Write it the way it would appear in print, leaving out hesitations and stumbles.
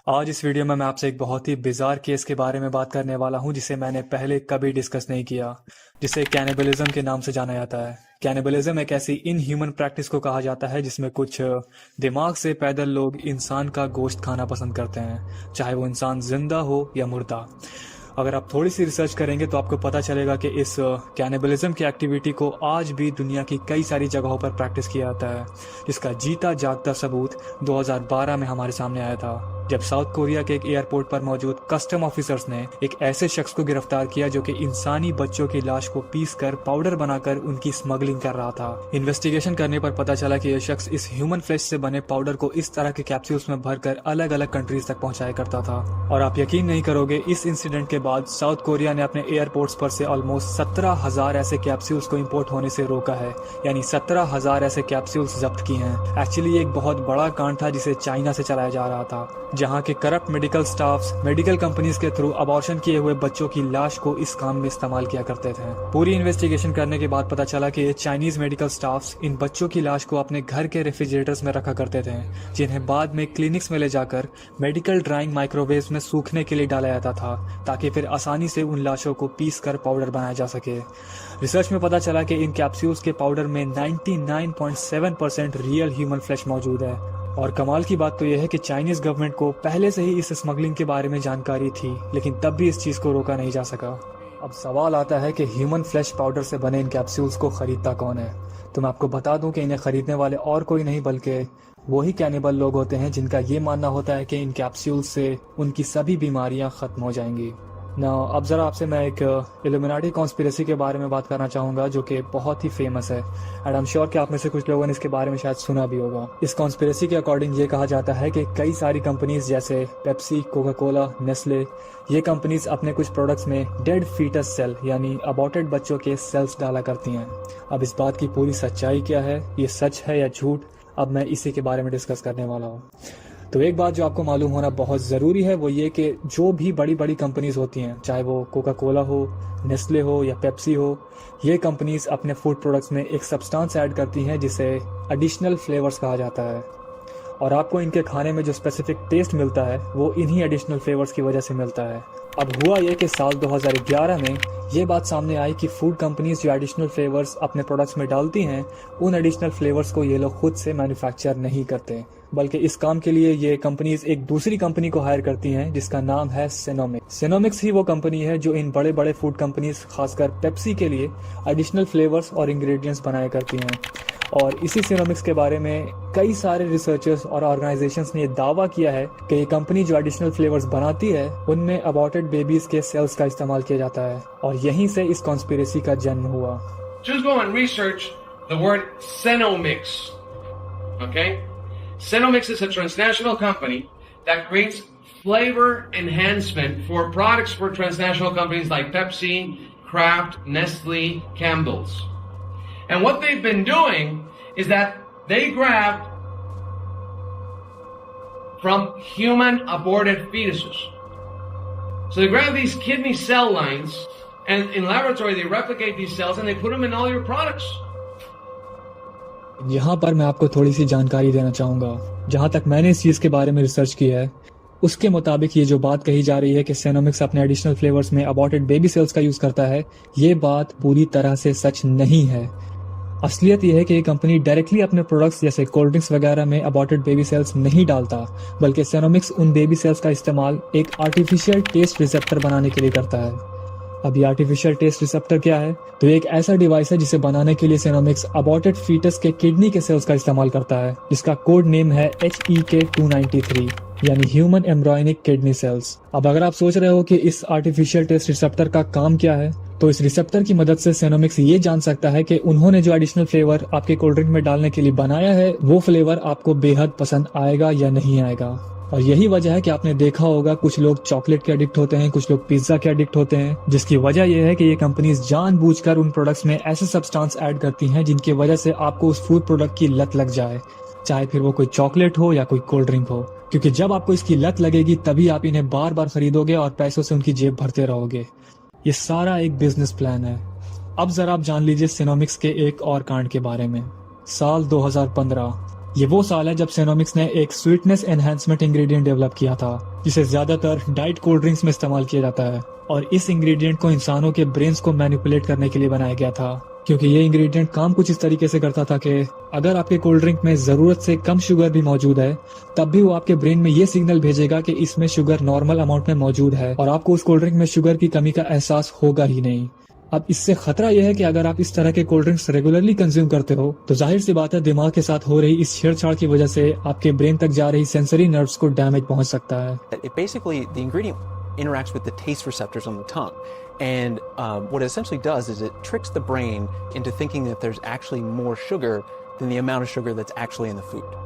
आज इस वीडियो में मैं आपसे एक बहुत ही बिजार केस के बारे में बात करने वाला हूं जिसे मैंने पहले कभी डिस्कस नहीं किया, जिसे कैनिबलिज्म के नाम से जाना जाता है। कैनिबलिज्म एक ऐसी इनह्यूमन प्रैक्टिस को कहा जाता है जिसमें कुछ दिमाग से पैदल लोग इंसान का गोश्त खाना पसंद करते हैं, चाहे वो इंसान जिंदा हो या मुर्दा। अगर आप थोड़ी सी रिसर्च करेंगे तो आपको पता चलेगा कि इस कैनिबलिज्म की एक्टिविटी को आज भी दुनिया की कई सारी जगहों पर प्रैक्टिस किया जाता है, जिसका जीता जागता सबूत 2012 में हमारे सामने आया था, जब साउथ कोरिया के एक एयरपोर्ट पर मौजूद कस्टम ऑफिसर्स ने एक ऐसे शख्स को गिरफ्तार किया जो कि इंसानी बच्चों की लाश को पीसकर पाउडर बनाकर उनकी स्मगलिंग कर रहा था। इन्वेस्टिगेशन करने पर पता चला कि यह शख्स इस ह्यूमन फ्लेश से बने पाउडर को इस तरह के कैप्सूल्स में भरकर अलग अलग कंट्रीज तक पहुंचाया करता था। और आप यकीन नहीं करोगे, इस इंसिडेंट के बाद साउथ कोरिया ने अपने एयरपोर्ट्स पर से ऑलमोस्ट 17,000 ऐसे कैप्सूल्स को इम्पोर्ट होने से रोका है, यानी 17,000 ऐसे कैप्सूल्स जब्त किए हैं। एक्चुअली ये एक बहुत बड़ा कांड था जिसे चाइना से चलाया जा रहा था, जहां के corrupt medical staffs medical companies के थ्रू अबॉर्शन किए हुए बच्चों की लाश को इस काम में इस्तेमाल किया करते थे। पूरी इन्वेस्टिगेशन करने के बाद पता चला कि ये चाइनीज मेडिकल स्टाफ्स इन बच्चों की लाश को अपने घर के रेफ्रिजरेटर्स में रखा करते थे, जिन्हें बाद में क्लिनिक्स में ले जाकर मेडिकल ड्राइंग माइक्रोवेव्स में सूखने के लिए डाला जाता था, ताकि फिर आसानी से उन लाशों को पीस कर पाउडर बनाया जा सके। रिसर्च में पता चला कि इन कैप्सूल्स के पाउडर में 99.7% रियल ह्यूमन फ्लेश मौजूद है। और कमाल की बात तो यह है कि चाइनीज गवर्नमेंट को पहले से ही इस स्मगलिंग के बारे में जानकारी थी, लेकिन तब भी इस चीज को रोका नहीं जा सका। अब सवाल आता है कि ह्यूमन फ्लैश पाउडर से बने इन कैप्सूल्स को खरीदता कौन है। तो मैं आपको बता दूं कि इन्हें खरीदने वाले और कोई नहीं बल्कि वही कैनिबल लोग होते हैं जिनका ये मानना होता है कि इन कैप्सूल्स से उनकी सभी बीमारियां खत्म हो जाएंगी। अब जरा आपसे मैं एक इल्यूमिनाटी कॉन्स्पिरेसी के बारे में बात करना चाहूंगा, जो कि बहुत ही फेमस है एंड आई एम श्योर कि आप में से कुछ लोगों ने इसके बारे में शायद सुना भी होगा। इस कॉन्स्पिरेसी के अकॉर्डिंग ये कहा जाता है कि कई सारी कंपनीज जैसे पेप्सी, कोका कोला, नेस्ले, ये कंपनीज अपने कुछ प्रोडक्ट्स में डेड फीटस सेल यानी अबॉर्टेड बच्चों के सेल्स डाला करती हैं। अब इस बात की पूरी सच्चाई क्या है, ये सच है या झूठ, अब मैं इसी के बारे में डिस्कस करने वाला हूँ। तो एक बात जो आपको मालूम होना बहुत ज़रूरी है वो ये कि जो भी बड़ी बड़ी कंपनीज होती हैं, चाहे वो कोका कोला हो, नेस्ले हो या पेप्सी हो, ये कंपनीज अपने फूड प्रोडक्ट्स में एक सब्सटेंस ऐड करती हैं जिसे एडिशनल फ्लेवर्स कहा जाता है। और आपको इनके खाने में जो स्पेसिफिक टेस्ट मिलता है वो इन्हीं एडिशनल फ्लेवर्स की वजह से मिलता है। अब हुआ ये कि साल 2011 में ये बात सामने आई कि फूड कंपनीज जो एडिशनल फ्लेवर्स अपने प्रोडक्ट्स में डालती हैं, उन एडिशनल फ्लेवर्स को ये लोग खुद से मैन्युफैक्चर नहीं करते, बल्कि इस काम के लिए ये कंपनीज एक दूसरी कंपनी को हायर करती हैं जिसका नाम है सिनोमिक्स। सिनोमिक्स ही वो कंपनी है जो इन बड़े बड़े फूड कंपनीज खासकर पेप्सी के लिए एडिशनल फ्लेवर्स और इंग्रेडिएंट्स बनाया करती हैं। और इसी सिनोमिक्स के बारे में कई सारे रिसर्चर्स और ऑर्गेनाइजेशंस ने ये दावा किया है कि ये कंपनी जो एडिशनल फ्लेवर्स बनाती है उनमें अबॉर्टेड बेबीज के सेल्स का इस्तेमाल किया जाता है, और यहीं से इस कॉन्स्पिरेसी का जन्म हुआ। Just go and research the word Cenomix. Okay? Cenomix is a transnational company that creates flavor enhancement for products for transnational companies like Pepsi, Kraft, Nestle, Campbell's. And what they've been doing is that they grabbed from human aborted fetuses. So they grab these kidney cell lines and in laboratory they replicate these cells and they put them in all your products. यहाँ पर मैं आपको थोड़ी सी जानकारी देना चाहूँगा। जहाँ तक मैंने इस चीज़ के बारे में रिसर्च की है, उसके मुताबिक ये जो बात कही जा रही है कि सिनोमिक्स अपने एडिशनल फ्लेवर्स में अबॉर्टेड बेबी सेल्स का यूज़ करता है, ये बात पूरी तरह से सच नहीं है। असलियत यह है कि ये कंपनी डायरेक्टली अपने प्रोडक्ट्स जैसे कोल्ड ड्रिंक्स वगैरह में अबॉर्टेड बेबी सेल्स नहीं डालता, बल्कि सिनोमिक्स उन बेबी सेल्स का इस्तेमाल एक आर्टिफिशियल टेस्ट रिसेप्टर बनाने के लिए करता है। अब ये आर्टिफिशियल टेस्ट रिसेप्टर क्या है? तो ये एक ऐसा डिवाइस है जिसे बनाने के लिए सिनोमिक्स अबॉर्टेड फीटस के किडनी के सेल्स का इस्तेमाल करता है, जिसका कोड नेम है HEK293 यानी ह्यूमन एम्ब्रायोनिक किडनी सेल्स। अब अगर आप सोच रहे हो कि इस आर्टिफिशियल टेस्ट रिसेप्टर का काम क्या है, तो इस रिसेप्टर की मदद से सिनोमिक्स ये जान सकता है कि उन्होंने जो एडिशनल फ्लेवर आपके कोल्ड ड्रिंक में डालने के लिए बनाया है वो फ्लेवर आपको बेहद पसंद आएगा या नहीं आएगा। और यही वजह है कि आपने देखा होगा कुछ लोग चॉकलेट के एडिक्ट होते हैं, कुछ लोग पिज्जा के एडिक्ट होते हैं, जिसकी वजह यह है कि ये कंपनीज जानबूझकर उन प्रोडक्ट्स में ऐसे सब्सटेंस ऐड करती हैं जिनकी वजह से आपको उस फूड प्रोडक्ट की लत लग जाए, चाहे फिर वो कोई चॉकलेट हो या कोई कोल्ड ड्रिंक हो। क्योंकि जब आपको इसकी लत लगेगी तभी आप इन्हें बार बार खरीदोगे और पैसों से उनकी जेब भरते रहोगे। ये सारा एक बिजनेस प्लान है। अब जरा आप जान लीजिए सिनोमिक्स के एक और कांड के बारे में। साल 2015 ये वो साल है जब सेनोमिक्स ने एक स्वीटनेस एनहांसमेंट इंग्रेडिएंट डेवलप किया था जिसे ज्यादातर डाइट कोल्ड ड्रिंक्स में इस्तेमाल किया जाता है और इस इंग्रेडिएंट को इंसानों के ब्रेन्स को मैनिपुलेट करने के लिए बनाया गया था क्योंकि ये इंग्रेडिएंट काम कुछ इस तरीके से करता था कि अगर आपके कोल्ड ड्रिंक में जरूरत से कम शुगर भी मौजूद है तब भी वो आपके ब्रेन में ये सिग्नल भेजेगा कि इसमें शुगर नॉर्मल अमाउंट में मौजूद है और आपको उस कोल्ड ड्रिंक में शुगर की कमी का एहसास होगा ही नहीं। अब इससे खतरा यह है कि अगर आप इस तरह के कोल्ड ड्रिंक्स रेगुलरली कंज्यूम करते हो तो जाहिर सी बात है दिमाग के साथ हो रही इस छेड़छाड़ की वजह से आपके ब्रेन तक जा रही सेंसरी नर्व्स को डैमेज पहुंच सकता है। It basically, the ingredient interacts with the taste receptors on the tongue. And what it essentially does is it tricks the brain into thinking that there's actually more sugar than the amount of sugar that's actually in the food.